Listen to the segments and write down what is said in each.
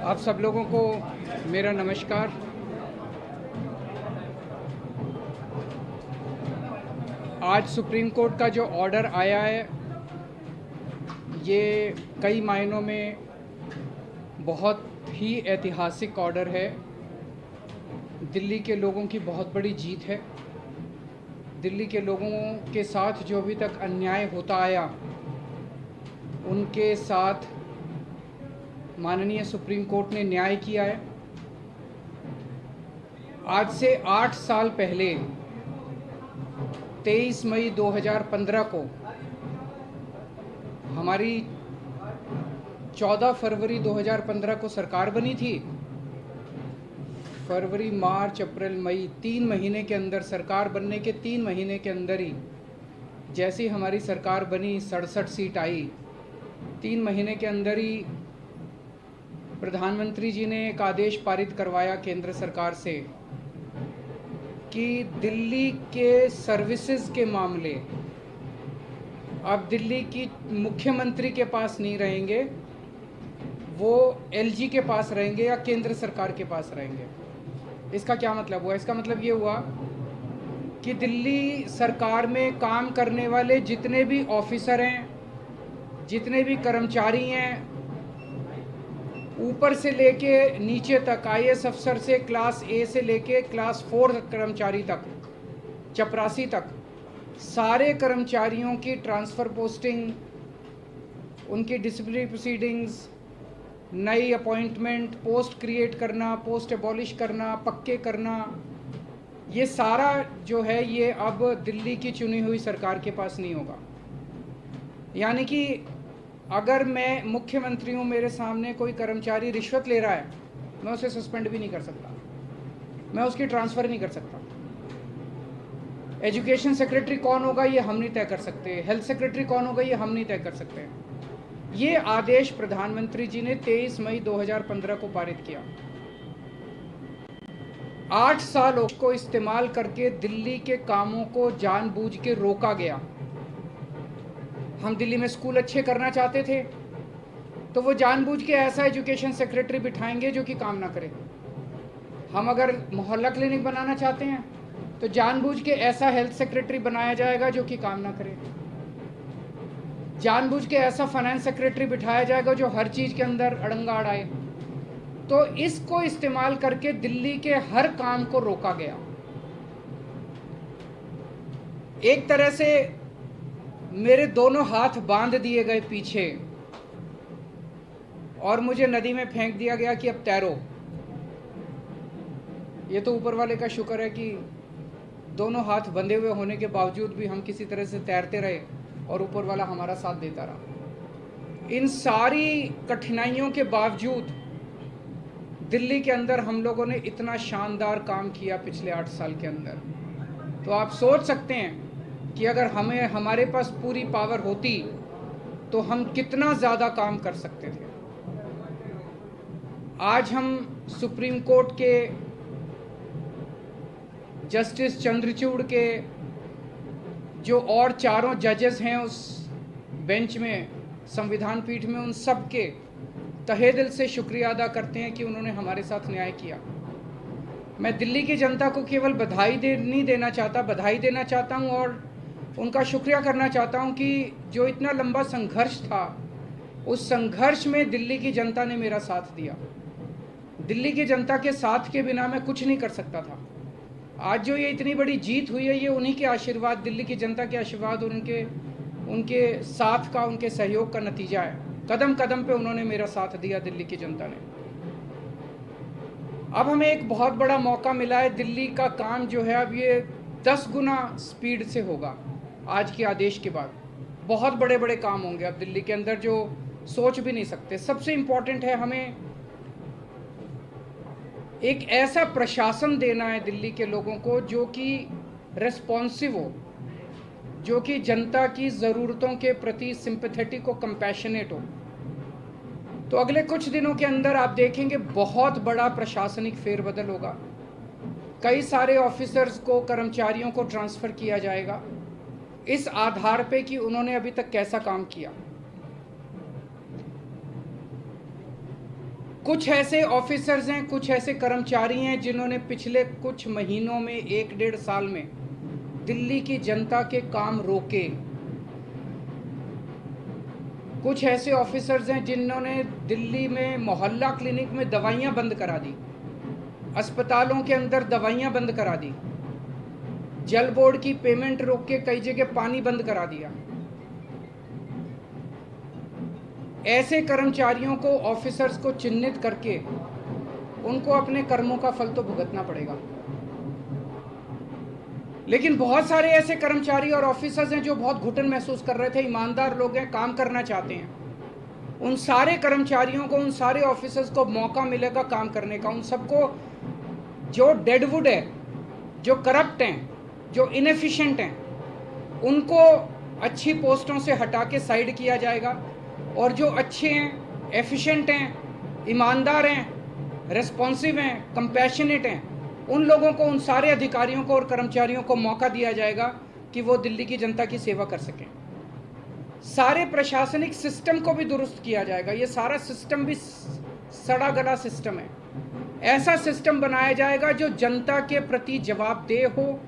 आप सब लोगों को मेरा नमस्कार। आज सुप्रीम कोर्ट का जो ऑर्डर आया है ये कई मायनों में बहुत ही ऐतिहासिक ऑर्डर है। दिल्ली के लोगों की बहुत बड़ी जीत है। दिल्ली के लोगों के साथ जो अभी तक अन्याय होता आया उनके साथ माननीय सुप्रीम कोर्ट ने न्याय किया है। आज से 8 साल पहले 23 मई 2015 को हमारी 14 फरवरी 2015 को सरकार बनी थी। फरवरी, मार्च, अप्रैल, मई 3 महीने के अंदर, सरकार बनने के 3 महीने के अंदर ही जैसे ही हमारी सरकार बनी 67 सीट आई। 3 महीने के अंदर ही प्रधानमंत्री जी ने एक आदेश पारित करवाया केंद्र सरकार से कि दिल्ली के सर्विसेज के मामले अब दिल्ली की मुख्यमंत्री के पास नहीं रहेंगे, वो एलजी के पास रहेंगे या केंद्र सरकार के पास रहेंगे। इसका क्या मतलब हुआ? इसका मतलब ये हुआ कि दिल्ली सरकार में काम करने वाले जितने भी ऑफिसर हैं, जितने भी कर्मचारी हैं, ऊपर से लेके नीचे तक, आईएएस अफसर से क्लास ए से लेके क्लास 4 कर्मचारी तक, चपरासी तक, सारे कर्मचारियों की ट्रांसफ़र पोस्टिंग, उनकी डिसिप्लिनरी प्रोसीडिंग्स, नई अपॉइंटमेंट, पोस्ट क्रिएट करना, पोस्ट एबॉलिश करना, पक्के करना, ये सारा जो है ये अब दिल्ली की चुनी हुई सरकार के पास नहीं होगा। यानी कि अगर मैं मुख्यमंत्री हूँ, मेरे सामने कोई कर्मचारी रिश्वत ले रहा है, मैं उसे सस्पेंड भी नहीं कर सकता, मैं उसकी ट्रांसफ़र नहीं कर सकता। एजुकेशन सेक्रेटरी कौन होगा ये हम नहीं तय कर सकते, हेल्थ सेक्रेटरी कौन होगा ये हम नहीं तय कर सकते। ये आदेश प्रधानमंत्री जी ने 23 मई 2015 को पारित किया। 8 साल को इस्तेमाल करके दिल्ली के कामों को जानबूझ के रोका गया। हम दिल्ली में स्कूल अच्छे करना चाहते थे तो वो जानबूझ के ऐसा एजुकेशन सेक्रेटरी बिठाएंगे जो कि काम ना करे। हम अगर मोहल्ला क्लिनिक बनाना चाहते हैं तो जानबूझ के ऐसा हेल्थ सेक्रेटरी बनाया जाएगा जो कि काम ना करे। जानबूझ के ऐसा फाइनेंस सेक्रेटरी बिठाया जाएगा जो हर चीज़ के अंदर अड़ंगा अड़ाए। तो इसको इस्तेमाल करके दिल्ली के हर काम को रोका गया। एक तरह से मेरे दोनों हाथ बांध दिए गए पीछे और मुझे नदी में फेंक दिया गया कि अब तैरो। ये तो ऊपर वाले का शुक्र है कि दोनों हाथ बंधे हुए होने के बावजूद भी हम किसी तरह से तैरते रहे और ऊपर वाला हमारा साथ देता रहा। इन सारी कठिनाइयों के बावजूद दिल्ली के अंदर हम लोगों ने इतना शानदार काम किया पिछले 8 साल के अंदर। तो आप सोच सकते हैं कि अगर हमारे पास पूरी पावर होती तो हम कितना ज़्यादा काम कर सकते थे। आज हम सुप्रीम कोर्ट के जस्टिस चंद्रचूड़ के जो और चारों जजेस हैं उस बेंच में, संविधान पीठ में, उन सब के तहे दिल से शुक्रिया अदा करते हैं कि उन्होंने हमारे साथ न्याय किया। मैं दिल्ली की जनता को केवल नहीं देना चाहता, बधाई देना चाहता हूं और उनका शुक्रिया करना चाहता हूं कि जो इतना लंबा संघर्ष था, उस संघर्ष में दिल्ली की जनता ने मेरा साथ दिया। दिल्ली की जनता के साथ के बिना मैं कुछ नहीं कर सकता था। आज जो ये इतनी बड़ी जीत हुई है ये उन्हीं के आशीर्वाद, दिल्ली की जनता के आशीर्वाद और उनके साथ का, उनके सहयोग का नतीजा है। कदम कदम पे उन्होंने मेरा साथ दिया, दिल्ली की जनता ने। अब हमें एक बहुत बड़ा मौका मिला है। दिल्ली का काम जो है अब ये 10 गुना स्पीड से होगा। आज के आदेश के बाद बहुत बड़े बड़े काम होंगे अब दिल्ली के अंदर जो सोच भी नहीं सकते। सबसे इम्पॉर्टेंट है हमें एक ऐसा प्रशासन देना है दिल्ली के लोगों को जो कि रेस्पॉन्सिव हो, जो कि जनता की ज़रूरतों के प्रति सिंपैथेटिक हो, कंपैशनेट हो। तो अगले कुछ दिनों के अंदर आप देखेंगे बहुत बड़ा प्रशासनिक फेरबदल होगा। कई सारे ऑफिसर्स को, कर्मचारियों को ट्रांसफ़र किया जाएगा इस आधार पे कि उन्होंने अभी तक कैसा काम किया। कुछ ऐसे ऑफिसर्स हैं, कुछ ऐसे कर्मचारी हैं जिन्होंने पिछले कुछ महीनों में, 1-1.5 साल में दिल्ली की जनता के काम रोके। कुछ ऐसे ऑफिसर्स हैं जिन्होंने दिल्ली में मोहल्ला क्लिनिक में दवाइयां बंद करा दी, अस्पतालों के अंदर दवाइयां बंद करा दी, जल बोर्ड की पेमेंट रोक के कई जगह पानी बंद करा दिया। ऐसे कर्मचारियों को, ऑफिसर्स को चिन्हित करके उनको अपने कर्मों का फल तो भुगतना पड़ेगा। लेकिन बहुत सारे ऐसे कर्मचारी और ऑफिसर्स हैं जो बहुत घुटन महसूस कर रहे थे, ईमानदार लोग हैं, काम करना चाहते हैं। उन सारे कर्मचारियों को, उन सारे ऑफिसर्स को मौका मिलेगा काम करने का। उन सबको जो डेडवुड है, जो करप्ट हैं, जो इनएफिशिएंट हैं, उनको अच्छी पोस्टों से हटा के साइड किया जाएगा और जो अच्छे हैं, एफिशिएंट हैं, ईमानदार हैं, रेस्पॉन्सिव हैं, कंपैशनेट हैं, उन लोगों को, उन सारे अधिकारियों को और कर्मचारियों को मौका दिया जाएगा कि वो दिल्ली की जनता की सेवा कर सकें। सारे प्रशासनिक सिस्टम को भी दुरुस्त किया जाएगा। ये सारा सिस्टम भी सड़ा गला सिस्टम है। ऐसा सिस्टम बनाया जाएगा जो जनता के प्रति जवाबदेह हो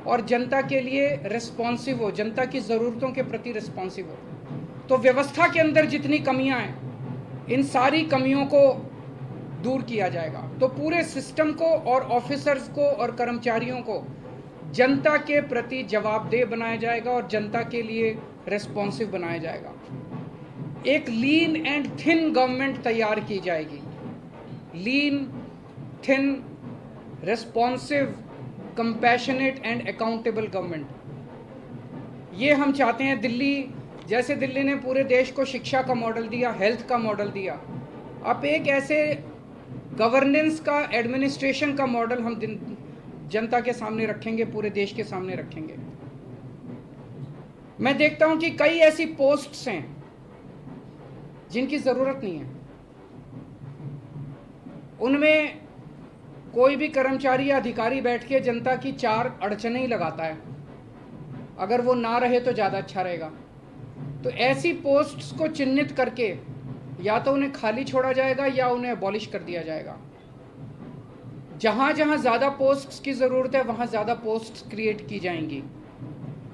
और जनता के लिए रिस्पॉन्सिव हो, जनता की ज़रूरतों के प्रति रिस्पॉन्सिव हो। तो व्यवस्था के अंदर जितनी कमियां हैं, इन सारी कमियों को दूर किया जाएगा। तो पूरे सिस्टम को और ऑफिसर्स को और कर्मचारियों को जनता के प्रति जवाबदेह बनाया जाएगा और जनता के लिए रिस्पॉन्सिव बनाया जाएगा। एक लीन एंड थिन गवर्नमेंट तैयार की जाएगी। Lean, thin, responsive, compassionate and accountable government, ये हम चाहते हैं। दिल्ली, जैसे दिल्ली ने पूरे देश को शिक्षा का मॉडल दिया, हेल्थ का मॉडल दिया, अब एक ऐसे गवर्नेंस का, एडमिनिस्ट्रेशन का मॉडल हम जनता के सामने रखेंगे, पूरे देश के सामने रखेंगे। मैं देखता हूं कि कई ऐसी पोस्ट्स हैं जिनकी ज़रूरत नहीं है। उनमें कोई भी कर्मचारी या अधिकारी बैठ के जनता की 4 अड़चनें ही लगाता है। अगर वो ना रहे तो ज़्यादा अच्छा रहेगा। तो ऐसी पोस्ट्स को चिन्हित करके या तो उन्हें खाली छोड़ा जाएगा या उन्हें अबॉलिश कर दिया जाएगा। जहाँ जहाँ ज़्यादा पोस्ट्स की ज़रूरत है वहाँ ज़्यादा पोस्ट्स क्रिएट की जाएंगी।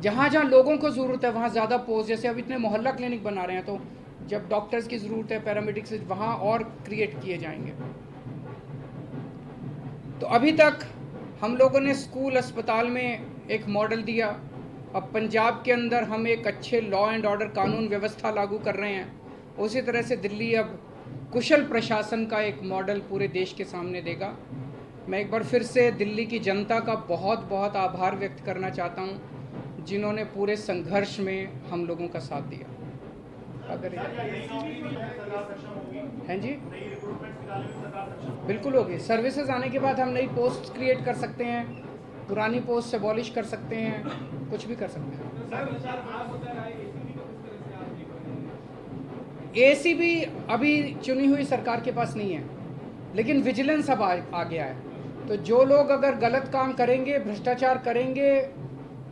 जहाँ जहाँ लोगों को ज़रूरत है वहाँ ज़्यादा पोस्ट, जैसे अब इतने मोहल्ला क्लिनिक बना रहे हैं, तो जब डॉक्टर्स की ज़रूरत है, पैरामेडिक्स, वहाँ और क्रिएट किए जाएंगे। तो अभी तक हम लोगों ने स्कूल, अस्पताल में एक मॉडल दिया। अब पंजाब के अंदर हम एक अच्छे लॉ एंड ऑर्डर, कानून व्यवस्था लागू कर रहे हैं। उसी तरह से दिल्ली अब कुशल प्रशासन का एक मॉडल पूरे देश के सामने देगा। मैं एक बार फिर से दिल्ली की जनता का बहुत बहुत आभार व्यक्त करना चाहता हूं, जिन्होंने पूरे संघर्ष में हम लोगों का साथ दिया। अगर हैं जी, बिल्कुल होगी। सर्विसेज आने के बाद हम नई पोस्ट क्रिएट कर सकते हैं, पुरानी पोस्ट से अबॉलिश कर सकते हैं, कुछ भी कर सकते हैं। एसीबी अभी चुनी हुई सरकार के पास नहीं है, लेकिन विजिलेंस अब आ गया है। तो जो लोग अगर गलत काम करेंगे, भ्रष्टाचार करेंगे,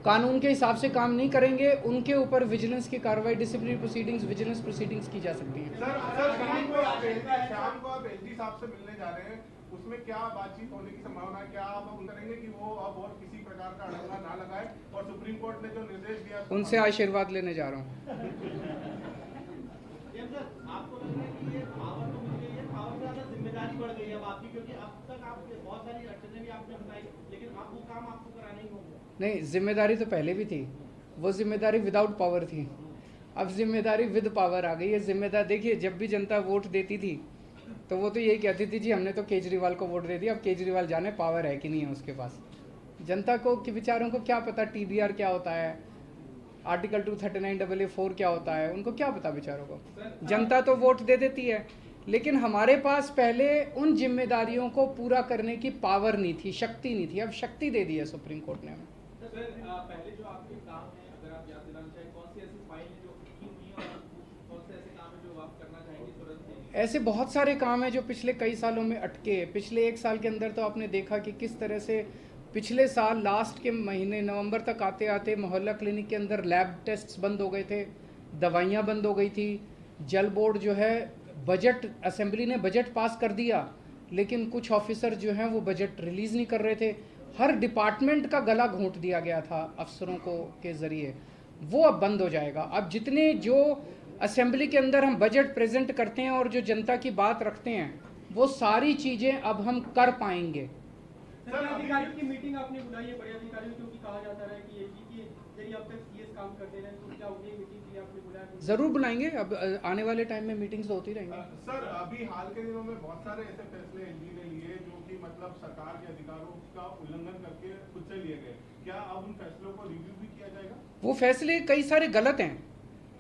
कानून के हिसाब से काम नहीं करेंगे, उनके ऊपर विजिलेंस की कार्रवाई, डिसिप्लिनरी प्रोसीडिंग्स, विजिलेंस प्रोसीडिंग्स की जा सकती है। शाम को आप एसडी साहब से मिलने जा रहे हैं, उसमें क्या बातचीत होने की संभावना है? क्या आप अब करेंगे कि वो अब और किसी प्रकार का अड़ंगा ना लगाए? और सुप्रीम कोर्ट ने जो निर्देश दिया, उनसे आशीर्वाद लेने जा रहा हूँ। आपको लग रहा है कि ये पावर तो मिल गई है, पावर से ज्यादा जिम्मेदारी बढ़ गई है अब आपकी, क्योंकि अब तक आप बहुत सारी अड़चनें भी आपने बताई, लेकिन अब वो काम आपको कराने ही होंगे। नहीं, जिम्मेदारी तो पहले भी थी, वो जिम्मेदारी विदाउट पावर थी। अब जिम्मेदारी विद पावर आ गई है। जिम्मेदार देखिए, जब भी जनता वोट देती थी तो वो तो यही कहती थी, जी हमने तो केजरीवाल को वोट दे दिया, अब केजरीवाल जाने पावर है कि नहीं है उसके पास। जनता को के विचारों को क्या पता टीबीआर क्या होता है, आर्टिकल 239AA4 क्या होता है, उनको क्या पता बेचारों को। जनता तो वोट दे देती है, लेकिन हमारे पास पहले उन जिम्मेदारियों को पूरा करने की पावर नहीं थी, शक्ति नहीं थी। अब शक्ति दे दी है सुप्रीम कोर्ट ने हमें। पहले जो आपके काम है, अगर आप याद दिलाना चाहें, कौन सी ऐसी फाइल है जो की हुई है और कौन से ऐसे काम है जो आप करना चाहेंगे तुरंत? ऐसे बहुत सारे काम हैं जो पिछले कई सालों में अटके। पिछले 1 साल के अंदर तो आपने देखा कि किस तरह से पिछले साल लास्ट के महीने नवंबर तक आते आते मोहल्ला क्लिनिक के अंदर लैब टेस्ट्स बंद हो गए थे, दवाइयाँ बंद हो गई थी, जल बोर्ड जो है बजट, असेंबली ने बजट पास कर दिया, लेकिन कुछ ऑफिसर जो हैं वो बजट रिलीज़ नहीं कर रहे थे। हर डिपार्टमेंट का गला घोंट दिया गया था अफसरों को के ज़रिए, वो अब बंद हो जाएगा। अब जितने जो असेंबली के अंदर हम बजट प्रेजेंट करते हैं और जो जनता की बात रखते हैं, वो सारी चीज़ें अब हम कर पाएंगे। सर, अधिकारियों की मीटिंग आपने बुलाई है, बड़े अधिकारियों, क्योंकि कहा जाता है कि एजी की यदि अब तक सीएस काम करते रहे तो क्या उन्हें मीटिंग के लिए आपने बुलाया? ज़रूर बुलाएंगे, अब आने वाले टाइम में मीटिंग्स तो होती रहेंगी। सर, अभी हाल के दिनों में बहुत सारे ऐसे फैसले एलजी ने लिए जो कि मतलब सरकार के अधिकारों का उल्लंघन करके खुद से लिए गए। क्या अब उन फैसलों को रिव्यू भी किया जाएगा? वो फैसले कई सारे गलत हैं,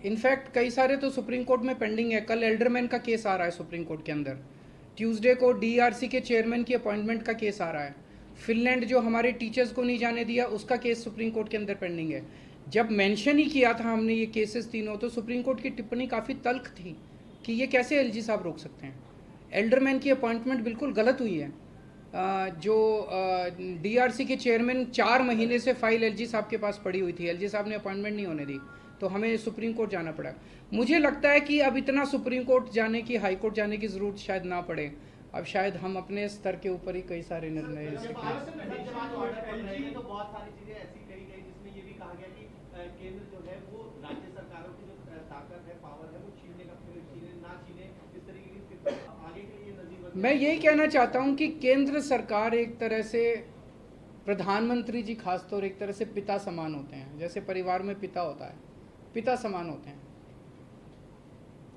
इनफैक्ट कई सारे तो सुप्रीम कोर्ट में पेंडिंग है। कल एल्डरमैन का केस आ रहा है सुप्रीम कोर्ट के अंदर, ट्यूसडे को डीआरसी के चेयरमैन की अपॉइंटमेंट का केस आ रहा है, फिनलैंड जो हमारे टीचर्स को नहीं जाने दिया उसका केस सुप्रीम कोर्ट के अंदर पेंडिंग है। जब मेंशन ही किया था हमने ये केसेस तीनों, तो सुप्रीम कोर्ट की टिप्पणी काफ़ी तल्ख थी कि ये कैसे एलजी साहब रोक सकते हैं। एल्डरमैन की अपॉइंटमेंट बिल्कुल गलत हुई है। जो डीआरसी के चेयरमैन 4 महीने से फाइल एलजी साहब के पास पड़ी हुई थी, एलजी साहब ने अपॉइंटमेंट नहीं होने दी, तो हमें सुप्रीम कोर्ट जाना पड़ा। मुझे लगता है कि अब इतना सुप्रीम कोर्ट जाने की, हाई कोर्ट जाने की ज़रूरत शायद ना पड़े। अब शायद हम अपने स्तर के ऊपर ही कई सारे निर्णय ले जब सकते हैं। आज ऑर्डर पड़ रहे हैं तो बहुत सारी चीजें ऐसी करी गई जिसमें ये भी कहा गया कि केंद्र जो है वो राज्य सरकारों की जो ताकत है, पावर है, वो छीनने का, छीने ना छीने, इस तरीके की आगे के लिए नजीर। मैं यही कहना चाहता हूं कि केंद्र सरकार एक तरह से, प्रधानमंत्री जी खासतौर एक तरह से पिता समान होते हैं। जैसे परिवार में पिता होता है, पिता समान होते हैं।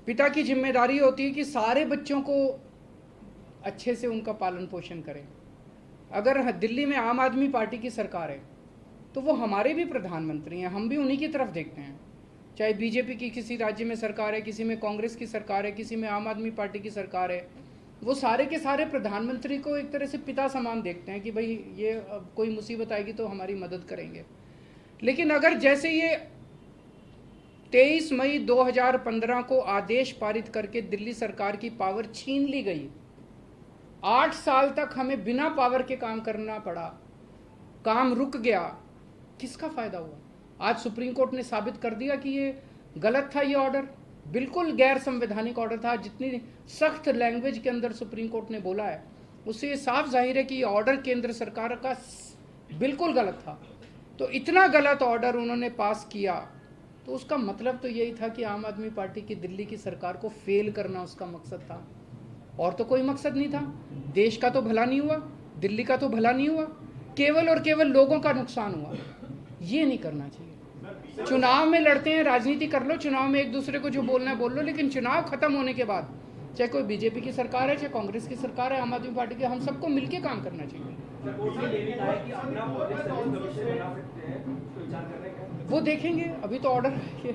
पिता की जिम्मेदारी होती है कि सारे बच्चों को अच्छे से उनका पालन पोषण करें। अगर दिल्ली में आम आदमी पार्टी की सरकार है तो वो हमारे भी प्रधानमंत्री हैं, हम भी उन्हीं की तरफ देखते हैं। चाहे बीजेपी की किसी राज्य में सरकार है, किसी में कांग्रेस की सरकार है, किसी में आम आदमी पार्टी की सरकार है, वो सारे के सारे प्रधानमंत्री को एक तरह से पिता समान देखते हैं कि भाई ये अब कोई मुसीबत आएगी तो हमारी मदद करेंगे। लेकिन अगर जैसे ये 23 मई 2015 को आदेश पारित करके दिल्ली सरकार की पावर छीन ली गई, 8 साल तक हमें बिना पावर के काम करना पड़ा, काम रुक गया, किसका फ़ायदा हुआ? आज सुप्रीम कोर्ट ने साबित कर दिया कि ये गलत था, ये ऑर्डर बिल्कुल गैर संवैधानिक ऑर्डर था। जितनी सख्त लैंग्वेज के अंदर सुप्रीम कोर्ट ने बोला है उससे ये साफ जाहिर है कि ये ऑर्डर केंद्र सरकार का बिल्कुल गलत था। तो इतना गलत ऑर्डर उन्होंने पास किया तो उसका मतलब तो यही था कि आम आदमी पार्टी की दिल्ली की सरकार को फेल करना उसका मकसद था, और तो कोई मकसद नहीं था। देश का तो भला नहीं हुआ, दिल्ली का तो भला नहीं हुआ, केवल और केवल लोगों का नुकसान हुआ। ये नहीं करना चाहिए। चुनाव में लड़ते हैं, राजनीति कर लो, चुनाव में एक दूसरे को जो बोलना है बोल लो, लेकिन चुनाव खत्म होने के बाद चाहे कोई बीजेपी की सरकार है, चाहे कांग्रेस की सरकार है, आम आदमी पार्टी की, हम सबको मिलकर काम करना चाहिए। वो देखेंगे, अभी तो ऑर्डर है।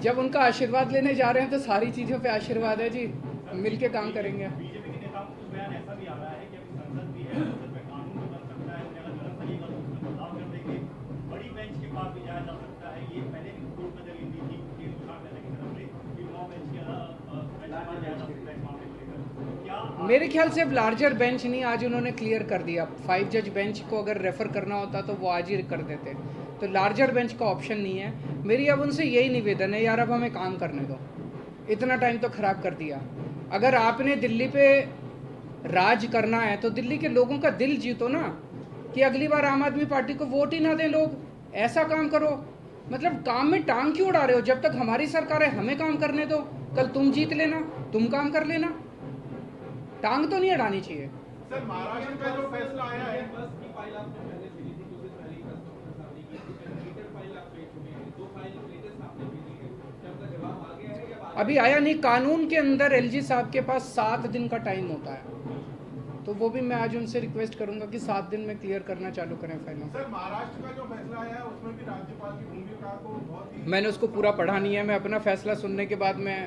जब उनका आशीर्वाद लेने जा रहे हैं तो सारी चीज़ों पे आशीर्वाद है जी, मिलके काम करेंगे। बीजेपी के नेताओं को कुछ बयान ऐसा भी आ रहा है कि अभी संसद भी है, संसद में कानून भी बन सकता है, उन्हें अगर गलत लगेगा तो उसमें बदलाव कर देंगे, बड़ी बेंच के पास भी जाया जा सकता है। ये पहले भी कोर्ट में दलील दी थी केंद्र सरकार की तरफ से कि 9 बेंच के जाया जा सकता है इस मामले को लेकर। क्या मेरे ख्याल से अब लार्जर बेंच नहीं, आज उन्होंने क्लियर कर दिया। 5 जज बेंच को अगर रेफर करना होता तो वो आज ही कर देते, तो लार्जर बेंच का ऑप्शन नहीं है। मेरी अब उनसे यही निवेदन है, यार अब हमें काम करने दो, इतना टाइम तो खराब कर दिया। अगर आपने दिल्ली पे राज करना है तो दिल्ली के लोगों का दिल जीतो ना, कि अगली बार आम आदमी पार्टी को वोट ही ना दें लोग। ऐसा काम करो, मतलब काम में टांग क्यों उड़ा रहे हो? जब तक हमारी सरकार है हमें काम करने दो, कल तुम जीत लेना, तुम काम कर लेना, टांग तो नहीं अड़ानी चाहिए। सर, महाराष्ट्र का जो फैसला आया है, बस की फाइल आपने पहले भेजी थी, कुछ दिन पहले ही प्रेस कॉन्फ्रेंस आपने की थी, कंप्लीटेड फाइल आप भेज चुके हैं, 2 फाइल लेटेस्ट आपने भेजी है, क्या आपका जवाब आ गया है या अभी आया नहीं। कानून के अंदर एलजी साहब के पास 7 दिन का टाइम होता है, तो वो भी मैं आज उनसे रिक्वेस्ट करूंगा कि 7 दिन में क्लियर करना चालू करें फाइलों। सर, महाराष्ट्र का जो फैसला आया है उसमें भी राज्यपाल की भूमिका को बहुत ही, मैंने उसको पूरा पढ़ा नहीं है, मैं अपना फैसला सुनने के बाद मैं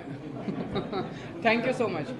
थैंक यू सो मच।